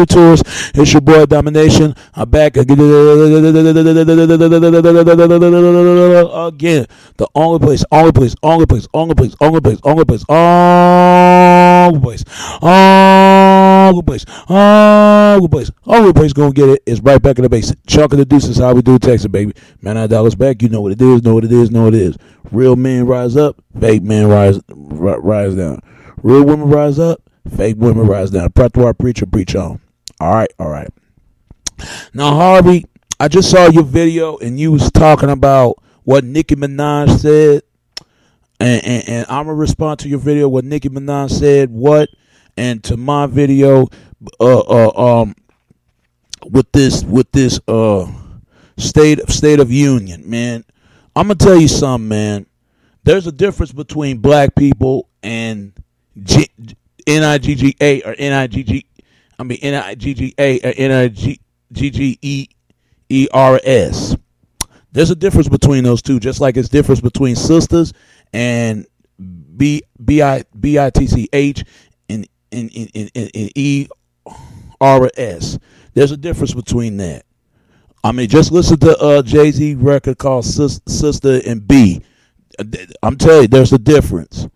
tours? It's your boy Domination. I'm back again. The only place, only place gonna get it is right back in the base. Chuck of the deuces, how we do Texas, baby. Man, $9 back. You know what it is. Know what it is. Know what it is. Real men rise up. Fake men rise down. Real women rise up. Fake women rise down. Pretoire preacher preach on. All right. Now, Harvey, I just saw your video and you was talking about what Nicki Minaj said, and I'm gonna respond to your video what Nicki Minaj said, and to my video, with this state of union, man. I'm gonna tell you something, man. There's a difference between black people and NIGGA or NIGGERS. There's a difference between those two, just like it's difference between sisters and BITCH and ERS. There's a difference between that. I mean, just listen to Jay-Z record called Sister and B. I'm telling you, there's a difference.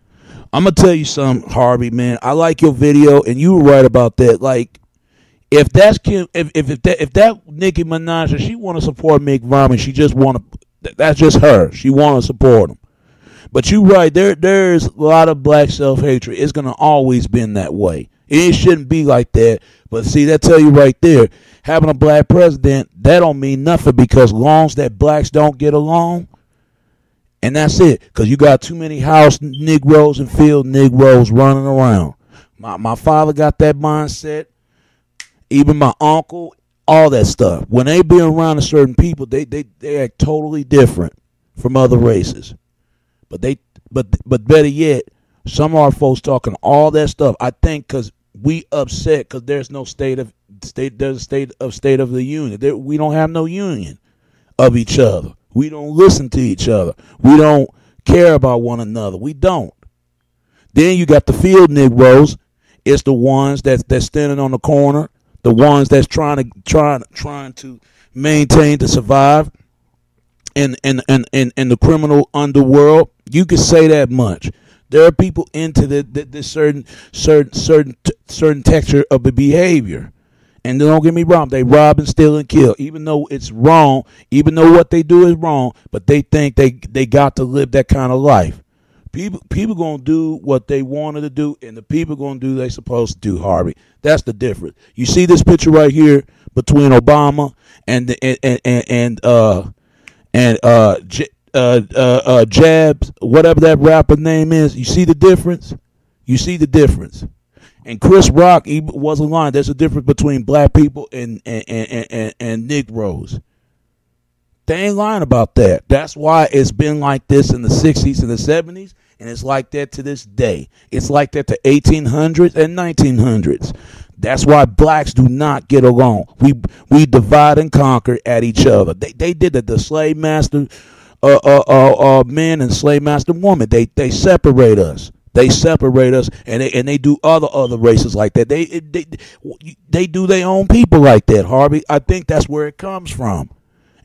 I'm going to tell you something, Harvey, man. I like your video, and you were right about that. Like, if that Nicki Minaj, if she want to support Mick Rhyme, she just want to, that's just her. She want to support him. But you right, there's a lot of black self-hatred. It's going to always been that way. It shouldn't be like that. But see, that tell you right there, having a black president, that don't mean nothing, because long as that blacks don't get along, and that's it. Because you got too many house Negroes and field Negroes running around. My father got that mindset. Even my uncle, all that stuff. When they be around a certain people, they act totally different from other races. But better yet, some of our folks talking all that stuff. I think because we upset because there's no state of the union. We don't have no union of each other. We don't listen to each other. We don't care about one another. We don't. Then you got the field Negroes. It's the ones that's standing on the corner, the ones that's trying to maintain to survive in the criminal underworld. You can say that much. There are people into this certain texture of the behavior. And don't get me wrong, they rob and steal and kill, even though it's wrong, even though what they do is wrong, but they think they got to live that kind of life. People gonna do what they wanted to do, and the people gonna do what they supposed to do, Harvey. That's the difference. You see this picture right here between Obama and Jabs, whatever that rapper name is. You see the difference? You see the difference. And Chris Rock, he wasn't lying. There's a difference between black people and Negroes. They ain't lying about that. That's why it's been like this in the 60s and the 70s, and it's like that to this day. It's like that to 1800s and 1900s. That's why blacks do not get along. We divide and conquer at each other. They did it. The slave master men and slave master woman. They separate us. They separate us, and they do other races like that. They do their own people like that, Harvey. I think that's where it comes from.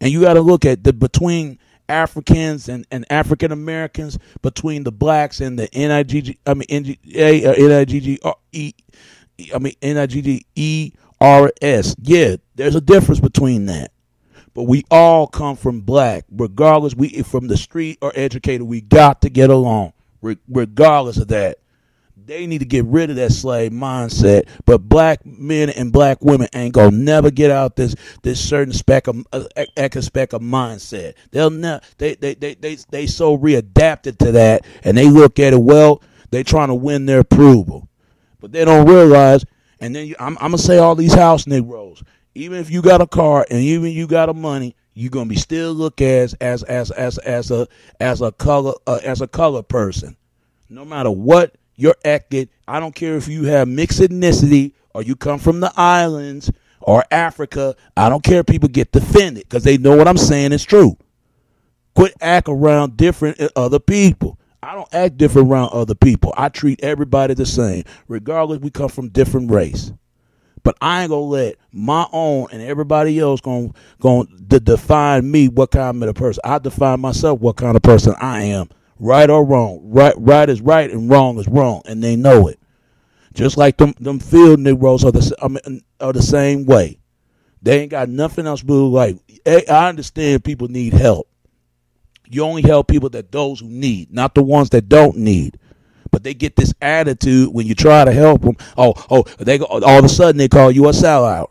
And you got to look at between Africans and African Americans, between the blacks and the NIGGERS. Yeah, there's a difference between that. But we all come from black, regardless. We from the street or educated. We got to get along. Regardless of that, they need to get rid of that slave mindset. But black men and black women ain't gonna never get out this certain speck of mindset. They'll never. They so readapted to that, and they look at it. Well, they trying to win their approval, but they don't realize. And then I'm gonna say all these house Negroes. Even if you got a car and even you got a money, you're gonna be still looked at as a color person. No matter what your ethnic, I don't care if you have mixed ethnicity or you come from the islands or Africa. I don't care if people get defended because they know what I'm saying is true. Quit act around different other people. I don't act different around other people. I treat everybody the same, regardless we come from different race. But I ain't gonna let my own and everybody else going to define me what kind of a person. I define myself what kind of person I am, right or wrong. Right is right and wrong is wrong, and they know it. Just like them field Negroes are the same way. They ain't got nothing else to do. Like, I understand people need help. You only help people those who need, not the ones that don't need. But they get this attitude when you try to help them. They go, all of a sudden they call you a sellout.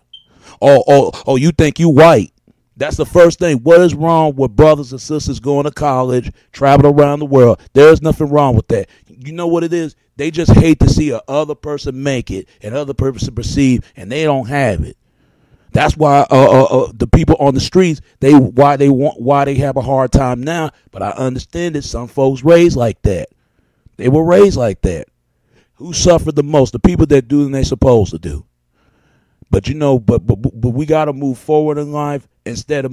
Oh, you think you white. That's the first thing. What is wrong with brothers and sisters going to college, traveling around the world? There's nothing wrong with that. You know what it is? They just hate to see a other person make it and other person perceive, and they don't have it. That's why the people on the streets why they have a hard time now. But I understand it. Some folks raised like that. They were raised like that. Who suffered the most? The people that do what they're supposed to do. But but we got to move forward in life instead of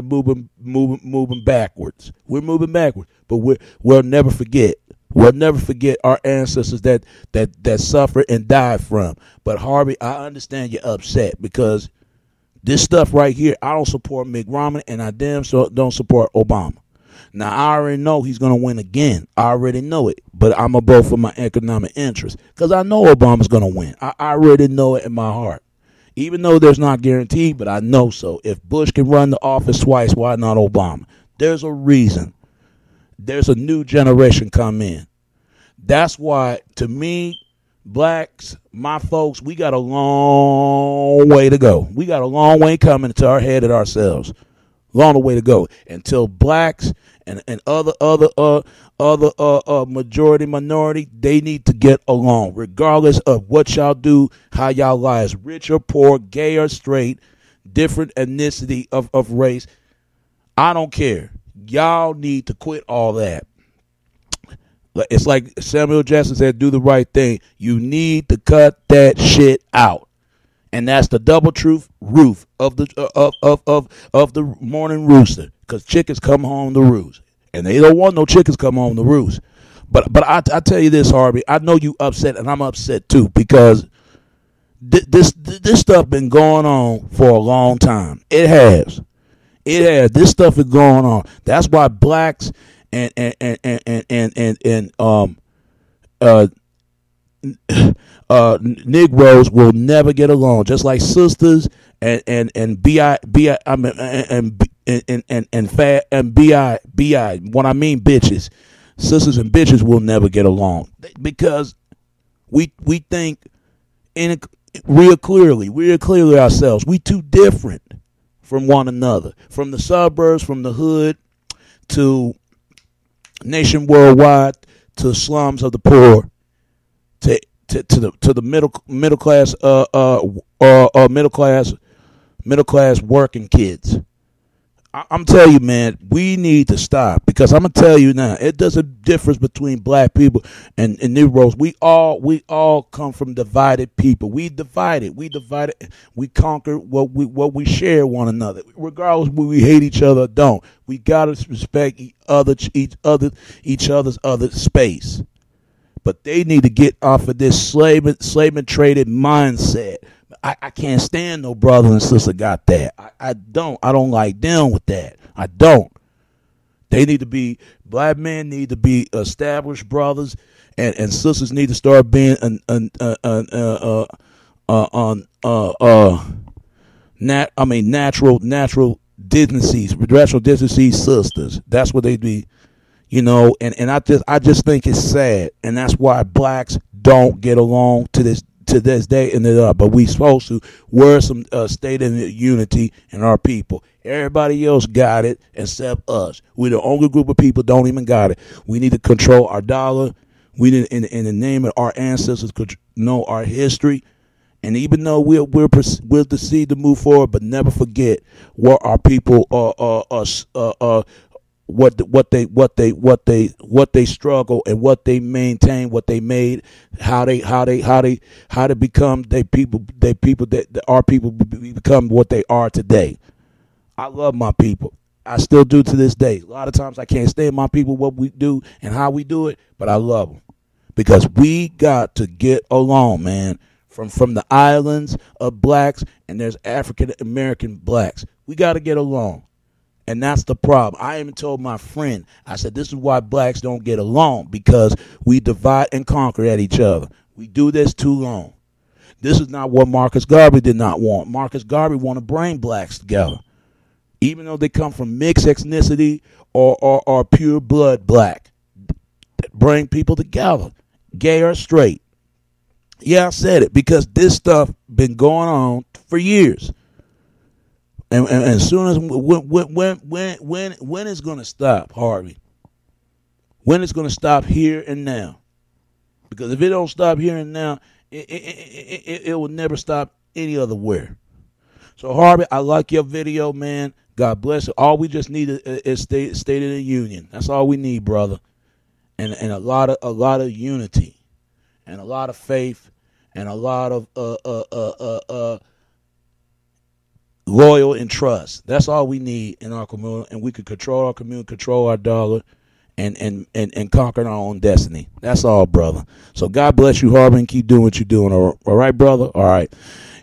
moving backwards. We're moving backwards, but we'll never forget. We'll never forget our ancestors that suffered and died from. But Harvey, I understand you're upset because this stuff right here, I don't support Mitt Romney, and I damn sure don't support Obama. Now, I already know he's going to win again. I already know it. But I'm going to vote for my economic interest because I know Obama's going to win. I already know it in my heart. Even though there's not guaranteed, but I know so. If Bush can run the office twice, why not Obama? There's a reason. There's a new generation come in. That's why, to me, blacks, my folks, we got a long way to go. We got a long way coming to our head of ourselves. Long way to go until blacks and other majority minority, they need to get along regardless of what y'all do, how y'all lives, rich or poor, gay or straight, different ethnicity of race. I don't care. Y'all need to quit all that. It's like Samuel Jackson said, do the right thing. You need to cut that shit out. And that's the double truth roof of the morning rooster, because chickens come home to roost, and they don't want no chickens come home to roost. But I tell you this, Harvey, I know you upset, and I'm upset too, because this stuff been going on for a long time. It has. This stuff is going on. That's why blacks and Negroes will never get along, just like sisters and bi. What I mean, bitches, sisters and bitches will never get along because we think real clearly ourselves. We too different from one another, from the suburbs, from the hood to nation worldwide, to slums of the poor, to the middle class working kids. I'm telling you, man, we need to stop, because I'm gonna tell you now, it does a difference between black people and Negroes. We all come from divided people. We divided. We conquer what we share one another, regardless whether we hate each other or don't. We gotta respect each other's other space. But they need to get off of this slave and traded mindset. I can't stand no brother and sister got that. I don't like dealing with that. I don't. They need to be, black men need to be established brothers, and sisters need to start being natural decency sisters. That's what they be. And I just think it's sad, and that's why blacks don't get along to this day. But we supposed to wear some state of unity in our people. Everybody else got it except us. We're the only group of people don't even got it. We need to control our dollar. We need, in the name of our ancestors, know our history. And even though we'll proceed to move forward, but never forget what our people what they struggle and what they maintain, what they made, how to become our people become what they are today. I love my people. I still do to this day. A lot of times I can't stand my people, what we do and how we do it, but I love them because we got to get along, man. from the islands of blacks, and there's African American blacks. We got to get along. And that's the problem. I even told my friend, I said, this is why blacks don't get along, because we divide and conquer at each other. We do this too long. This is not what Marcus Garvey did not want. Marcus Garvey wanted to bring blacks together, even though they come from mixed ethnicity or pure blood black. Bring people together, gay or straight. Yeah, I said it, because this stuff been going on for years. And as soon as when it's going to stop, Harvey? When it's going to stop here and now? Because if it don't stop here and now, it will never stop any other where. So Harvey, I like your video, man. God bless you. All we just need is State of the Union. That's all we need, brother. And a lot of unity, and a lot of faith, and a lot of loyal and trust. That's all we need in our community, and we could control our community, control our dollar, and conquer our own destiny. That's all, brother. So God bless you, Harvey, and keep doing what you're doing. All right, brother? All right.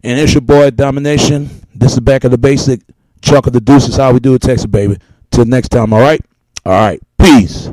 And it's your boy, Domination. This is Back of the Basic. Chuck of the Deuces, how we do it, Texas, baby. Till next time, all right? All right. Peace.